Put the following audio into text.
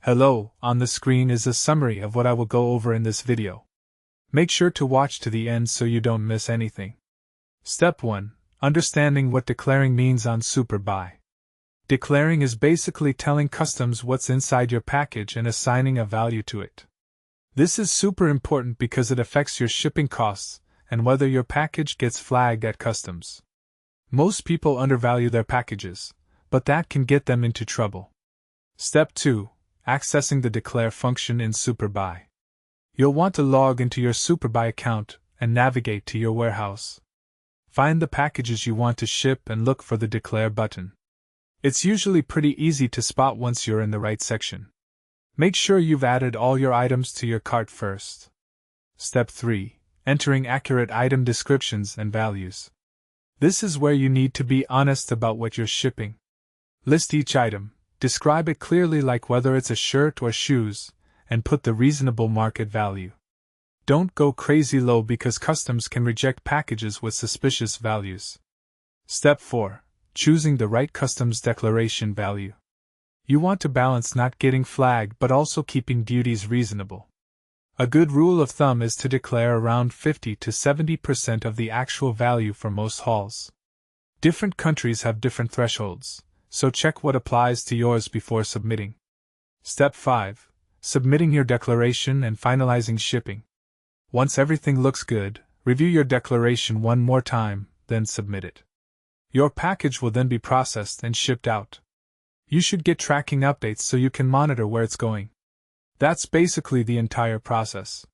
Hello, on the screen is a summary of what I will go over in this video. Make sure to watch to the end so you don't miss anything. Step 1. Understanding what declaring means on SUPERBUY. Declaring is basically telling customs what's inside your package and assigning a value to it. This is super important because it affects your shipping costs and whether your package gets flagged at customs. Most people undervalue their packages, but that can get them into trouble. Step 2. Accessing the declare function in SUPERBUY. You'll want to log into your SUPERBUY account and navigate to your warehouse. Find the packages you want to ship and look for the declare button. It's usually pretty easy to spot once you're in the right section. Make sure you've added all your items to your cart first. Step 3. Entering accurate item descriptions and values. This is where you need to be honest about what you're shipping. List each item, describe it clearly like whether it's a shirt or shoes, and put the reasonable market value. Don't go crazy low because customs can reject packages with suspicious values. Step 4. Choosing the right customs declaration value. You want to balance not getting flagged but also keeping duties reasonable. A good rule of thumb is to declare around 50 to 70% of the actual value for most hauls. Different countries have different thresholds, so check what applies to yours before submitting. Step 5. Submitting your declaration and finalizing shipping. Once everything looks good, review your declaration one more time, then submit it. Your package will then be processed and shipped out. You should get tracking updates so you can monitor where it's going. That's basically the entire process.